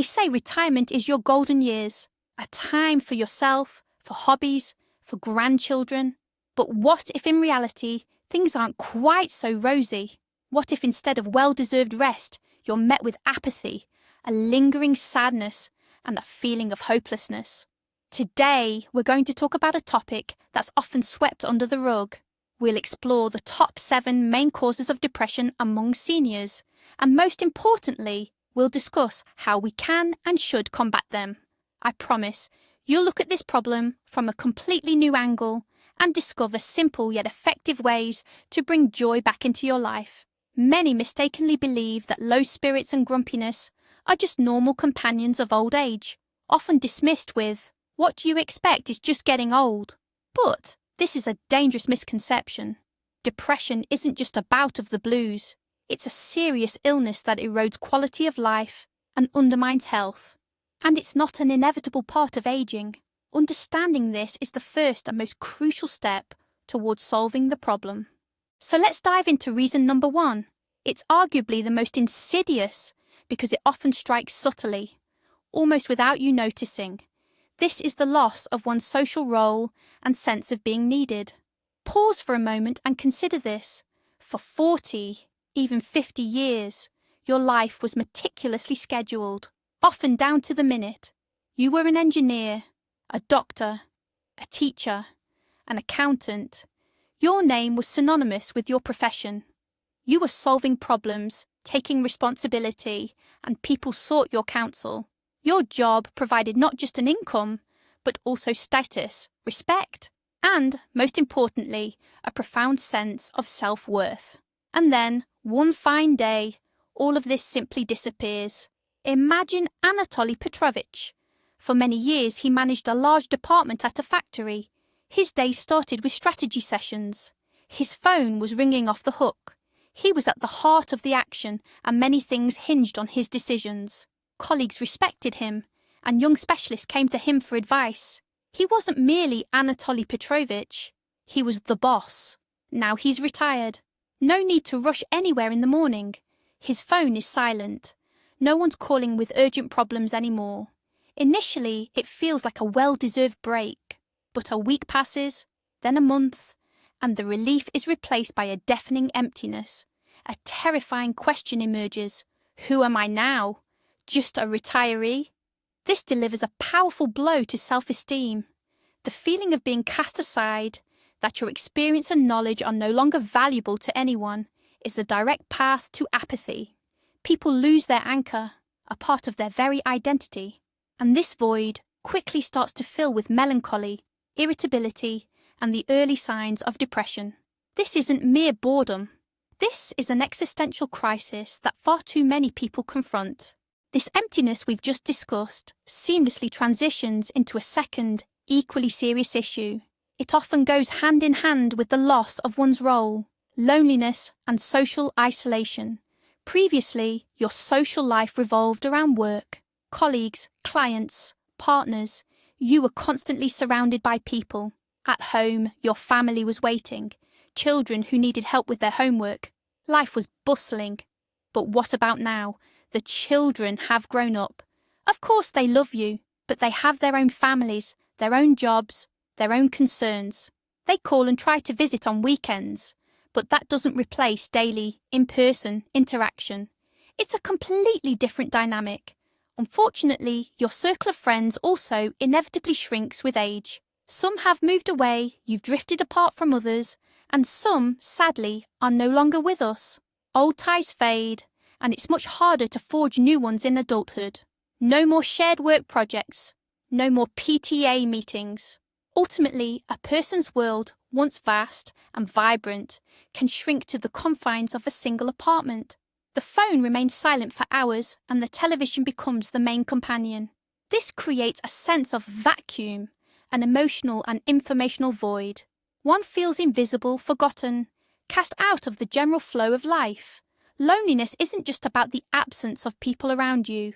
They say retirement is your golden years, a time for yourself, for hobbies, for grandchildren. But what if in reality things aren't quite so rosy? What if instead of well-deserved rest, you're met with apathy, a lingering sadness, and a feeling of hopelessness? Today, we're going to talk about a topic that's often swept under the rug. We'll explore the top 7 main causes of depression among seniors, and most importantly, we'll discuss how we can and should combat them. I promise, you'll look at this problem from a completely new angle and discover simple yet effective ways to bring joy back into your life. Many mistakenly believe that low spirits and grumpiness are just normal companions of old age, often dismissed with, "What do you expect? It's just getting old." But this is a dangerous misconception. Depression isn't just a bout of the blues. It's a serious illness that erodes quality of life and undermines health. And it's not an inevitable part of aging. Understanding this is the first and most crucial step towards solving the problem. So let's dive into reason number 1. It's arguably the most insidious because it often strikes subtly, almost without you noticing. This is the loss of one's social role and sense of being needed. Pause for a moment and consider this. For 40, even 50 years, your life was meticulously scheduled, often down to the minute. You were an engineer, a doctor, a teacher, an accountant. Your name was synonymous with your profession. You were solving problems, taking responsibility, and people sought your counsel. Your job provided not just an income, but also status, respect, and, most importantly, a profound sense of self-worth. And then, one fine day, all of this simply disappears. Imagine Anatoly Petrovich. For many years, he managed a large department at a factory. His day started with strategy sessions. His phone was ringing off the hook. He was at the heart of the action, and many things hinged on his decisions. Colleagues respected him, and young specialists came to him for advice. He wasn't merely Anatoly Petrovich. He was the boss. Now he's retired. No need to rush anywhere in the morning. His phone is silent. No one's calling with urgent problems anymore. Initially, it feels like a well-deserved break. But a week passes, then a month, and the relief is replaced by a deafening emptiness. A terrifying question emerges. Who am I now? Just a retiree? This delivers a powerful blow to self-esteem. The feeling of being cast aside, that your experience and knowledge are no longer valuable to anyone, is the direct path to apathy. People lose their anchor, a part of their very identity, and this void quickly starts to fill with melancholy, irritability, and the early signs of depression. This isn't mere boredom. This is an existential crisis that far too many people confront. This emptiness we've just discussed seamlessly transitions into a second, equally serious issue. It often goes hand in hand with the loss of one's role, loneliness, and social isolation. Previously, your social life revolved around work, colleagues, clients, partners. You were constantly surrounded by people. At home, your family was waiting, children who needed help with their homework. Life was bustling. But what about now? The children have grown up. Of course they love you, but they have their own families, their own jobs, their own concerns. They call and try to visit on weekends, but that doesn't replace daily, in-person interaction. It's a completely different dynamic. Unfortunately, your circle of friends also inevitably shrinks with age. Some have moved away, you've drifted apart from others, and some, sadly, are no longer with us. Old ties fade, and it's much harder to forge new ones in adulthood. No more shared work projects, no more PTA meetings. Ultimately, a person's world, once vast and vibrant, can shrink to the confines of a single apartment. The phone remains silent for hours, and the television becomes the main companion. This creates a sense of vacuum, an emotional and informational void. One feels invisible, forgotten, cast out of the general flow of life. Loneliness isn't just about the absence of people around you.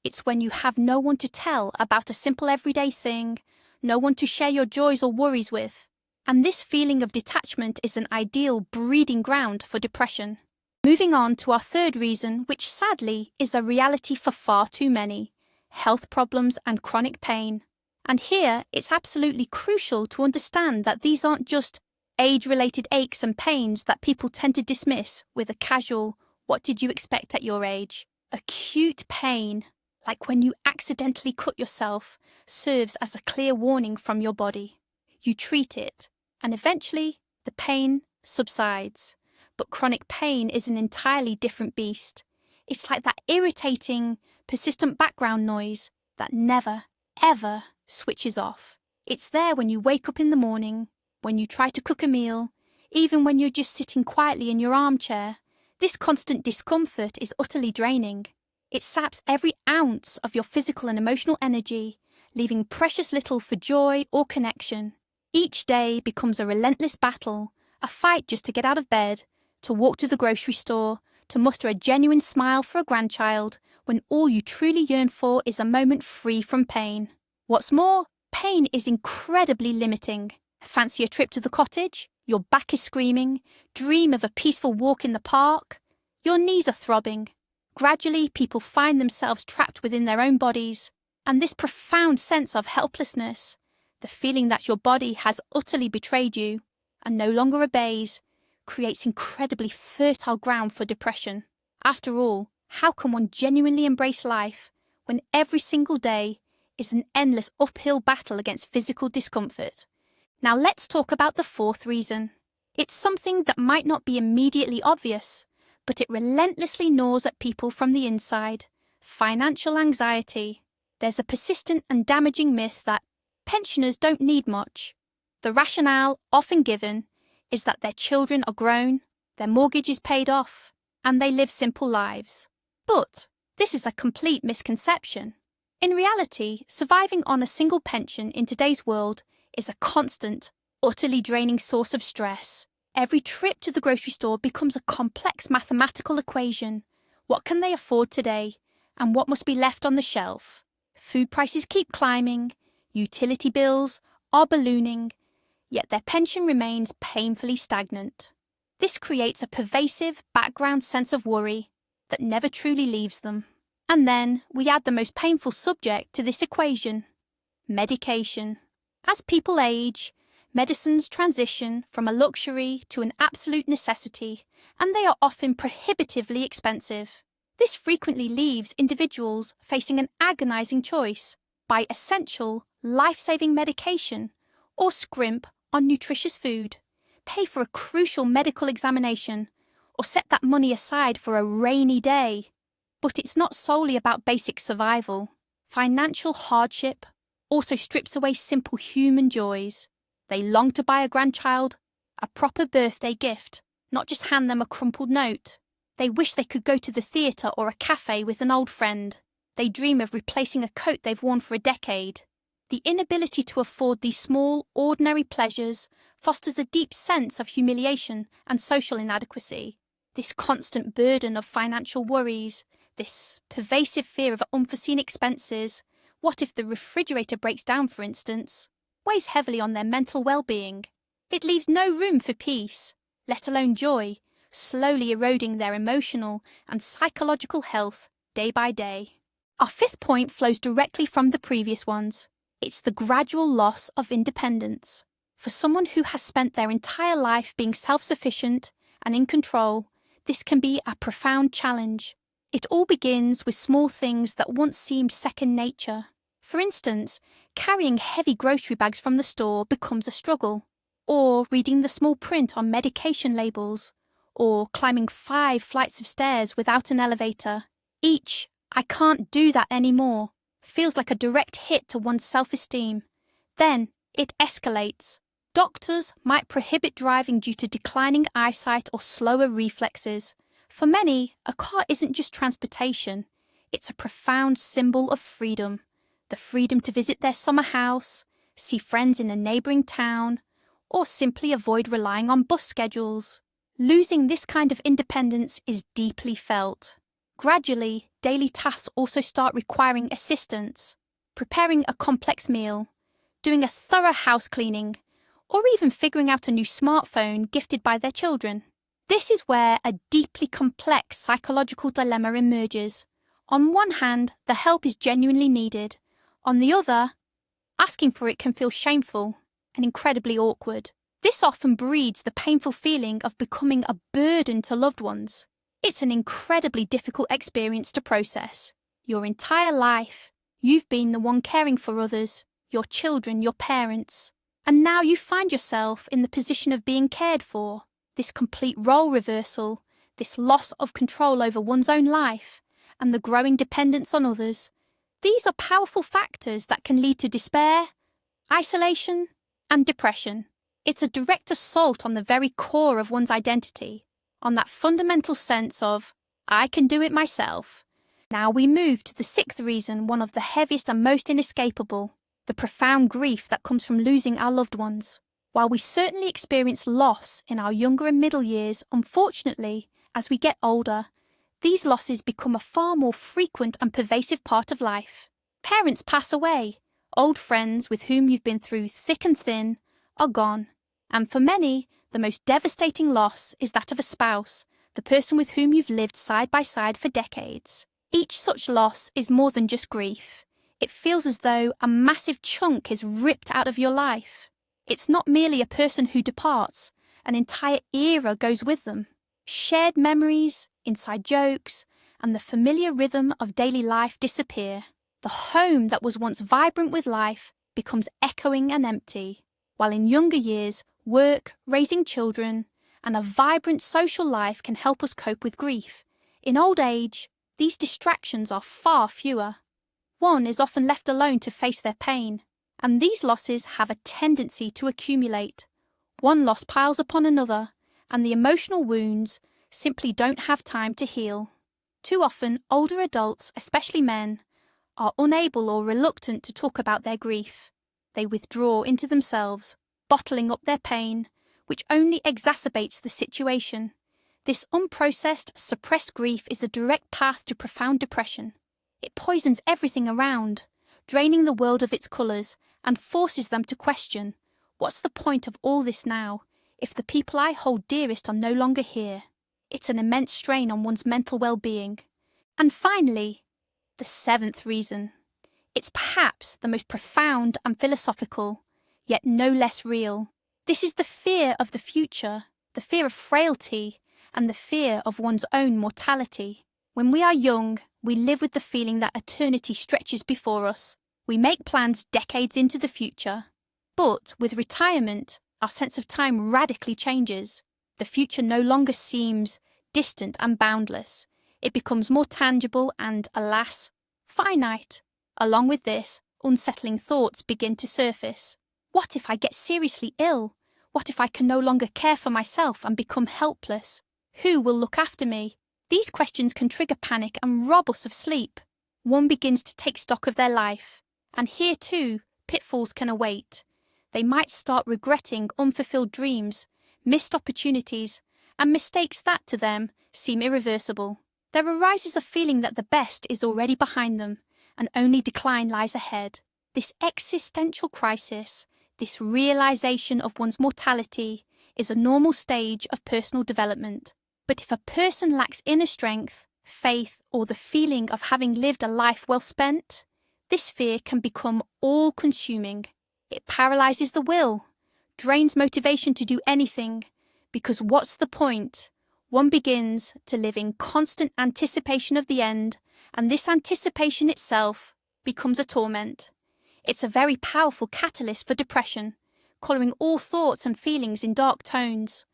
It's when you have no one to tell about a simple everyday thing, no one to share your joys or worries with. And this feeling of detachment is an ideal breeding ground for depression. Moving on to our third reason, which sadly is a reality for far too many. health problems, and chronic pain. And here, it's absolutely crucial to understand that these aren't just age-related aches and pains that people tend to dismiss with a casual, "What did you expect at your age?" Acute pain, like when you accidentally cut yourself, serves as a clear warning from your body. You treat it, and eventually the pain subsides. But chronic pain is an entirely different beast. It's like that irritating, persistent background noise that never, ever switches off. It's there when you wake up in the morning, when you try to cook a meal, even when you're just sitting quietly in your armchair. This constant discomfort is utterly draining. It saps every ounce of your physical and emotional energy, leaving precious little for joy or connection. Each day becomes a relentless battle, a fight just to get out of bed, to walk to the grocery store, to muster a genuine smile for a grandchild, when all you truly yearn for is a moment free from pain. What's more, pain is incredibly limiting. Fancy a trip to the cottage? Your back is screaming. Dream of a peaceful walk in the park? Your knees are throbbing. Gradually, people find themselves trapped within their own bodies, and this profound sense of helplessness, the feeling that your body has utterly betrayed you and no longer obeys, creates incredibly fertile ground for depression. After all, how can one genuinely embrace life when every single day is an endless uphill battle against physical discomfort? Now let's talk about the fourth reason. It's something that might not be immediately obvious, but it relentlessly gnaws at people from the inside. Financial anxiety. There's a persistent and damaging myth that pensioners don't need much. The rationale often given is that their children are grown, their mortgage is paid off, and they live simple lives. But this is a complete misconception. In reality, surviving on a single pension in today's world is a constant, utterly draining source of stress. Every trip to the grocery store becomes a complex mathematical equation. What can they afford today, and what must be left on the shelf? Food prices keep climbing, utility bills are ballooning, yet their pension remains painfully stagnant. This creates a pervasive background sense of worry that never truly leaves them. And then we add the most painful subject to this equation: medication. As people age, medicines transition from a luxury to an absolute necessity, and they are often prohibitively expensive. This frequently leaves individuals facing an agonizing choice: buy essential, life-saving medication or scrimp on nutritious food, pay for a crucial medical examination, or set that money aside for a rainy day. But it's not solely about basic survival. Financial hardship also strips away simple human joys. They long to buy a grandchild a proper birthday gift, not just hand them a crumpled note. They wish they could go to the theatre or a cafe with an old friend. They dream of replacing a coat they've worn for a decade. The inability to afford these small, ordinary pleasures fosters a deep sense of humiliation and social inadequacy. This constant burden of financial worries, this pervasive fear of unforeseen expenses, what if the refrigerator breaks down, for instance, weighs heavily on their mental well-being. It leaves no room for peace, let alone joy, slowly eroding their emotional and psychological health day by day. Our fifth point flows directly from the previous ones. It's the gradual loss of independence. For someone who has spent their entire life being self-sufficient and in control, this can be a profound challenge. It all begins with small things that once seemed second nature. For instance, carrying heavy grocery bags from the store becomes a struggle, or reading the small print on medication labels, or climbing 5 flights of stairs without an elevator. Each "I can't do that anymore" feels like a direct hit to one's self-esteem. Then it escalates. Doctors might prohibit driving due to declining eyesight or slower reflexes. For many, a car isn't just transportation, it's a profound symbol of freedom. The freedom to visit their summer house, see friends in a neighbouring town, or simply avoid relying on bus schedules. Losing this kind of independence is deeply felt. Gradually, daily tasks also start requiring assistance, preparing a complex meal, doing a thorough house cleaning, or even figuring out a new smartphone gifted by their children. This is where a deeply complex psychological dilemma emerges. On one hand, the help is genuinely needed. On the other, asking for it can feel shameful and incredibly awkward. This often breeds the painful feeling of becoming a burden to loved ones. It's an incredibly difficult experience to process. Your entire life, you've been the one caring for others, your children, your parents, and now you find yourself in the position of being cared for. This complete role reversal, this loss of control over one's own life, and the growing dependence on others, these are powerful factors that can lead to despair, isolation, and depression. It's a direct assault on the very core of one's identity, on that fundamental sense of, I can do it myself. Now we move to the sixth reason, one of the heaviest and most inescapable, the profound grief that comes from losing our loved ones. While we certainly experience loss in our younger and middle years, unfortunately, as we get older, these losses become a far more frequent and pervasive part of life. Parents pass away, old friends with whom you've been through thick and thin are gone, and for many, the most devastating loss is that of a spouse, the person with whom you've lived side by side for decades. Each such loss is more than just grief. It feels as though a massive chunk is ripped out of your life. It's not merely a person who departs, an entire era goes with them. Shared memories, inside jokes, and the familiar rhythm of daily life disappear. The home that was once vibrant with life becomes echoing and empty, while in younger years, work, raising children, and a vibrant social life can help us cope with grief. In old age, these distractions are far fewer. One is often left alone to face their pain, and these losses have a tendency to accumulate. One loss piles upon another, and the emotional wounds simply don't have time to heal. Too often, older adults, especially men, are unable or reluctant to talk about their grief. They withdraw into themselves, bottling up their pain, which only exacerbates the situation. This unprocessed, suppressed grief is a direct path to profound depression. It poisons everything around, draining the world of its colours, and forces them to question, what's the point of all this now, if the people I hold dearest are no longer here? It's an immense strain on one's mental well-being. And finally, the seventh reason. It's perhaps the most profound and philosophical, yet no less real. This is the fear of the future, the fear of frailty, and the fear of one's own mortality. When we are young, we live with the feeling that eternity stretches before us. We make plans decades into the future. But with retirement, our sense of time radically changes. The future no longer seems distant and boundless. It becomes more tangible and, alas, finite. Along with this, unsettling thoughts begin to surface. What if I get seriously ill? What if I can no longer care for myself and become helpless? Who will look after me? These questions can trigger panic and rob us of sleep. One begins to take stock of their life. And here too, pitfalls can await. They might start regretting unfulfilled dreams, missed opportunities, and mistakes that, to them, seem irreversible. There arises a feeling that the best is already behind them, and only decline lies ahead. This existential crisis, this realization of one's mortality, is a normal stage of personal development. But if a person lacks inner strength, faith, or the feeling of having lived a life well spent, this fear can become all-consuming. It paralyzes the will, drains motivation to do anything, because what's the point? One begins to live in constant anticipation of the end, and this anticipation itself becomes a torment. It's a very powerful catalyst for depression, colouring all thoughts and feelings in dark tones.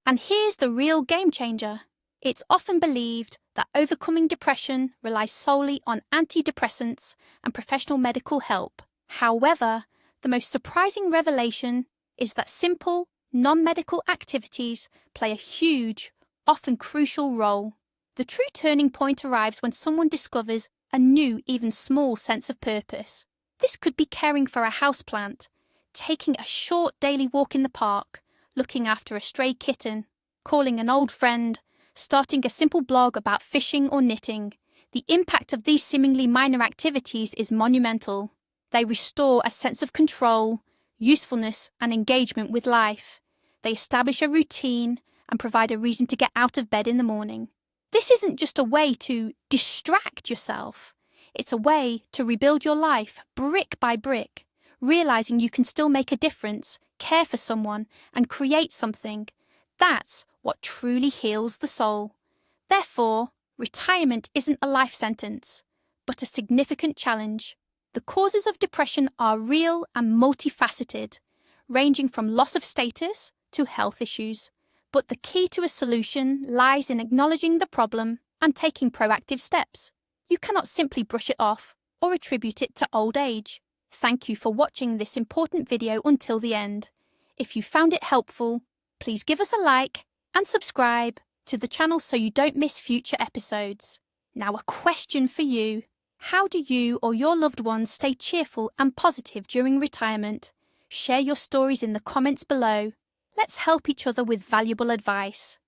And here's the real game changer. It's often believed that overcoming depression relies solely on antidepressants and professional medical help. However, the most surprising revelation is that simple, non-medical activities play a huge, often crucial role. The true turning point arrives when someone discovers a new, even small sense of purpose. This could be caring for a houseplant, taking a short daily walk in the park, looking after a stray kitten, calling an old friend, starting a simple blog about fishing or knitting. The impact of these seemingly minor activities is monumental. They restore a sense of control, usefulness, and engagement with life. They establish a routine and provide a reason to get out of bed in the morning. This isn't just a way to distract yourself. It's a way to rebuild your life brick by brick, realizing you can still make a difference, care for someone, and create something. That's what truly heals the soul. Therefore, retirement isn't a life sentence, but a significant challenge. The causes of depression are real and multifaceted, ranging from loss of status to health issues. But the key to a solution lies in acknowledging the problem and taking proactive steps. You cannot simply brush it off or attribute it to old age. Thank you for watching this important video until the end. If you found it helpful, please give us a like and subscribe to the channel so you don't miss future episodes. Now, a question for you. How do you or your loved ones stay cheerful and positive during retirement? Share your stories in the comments below. Let's help each other with valuable advice.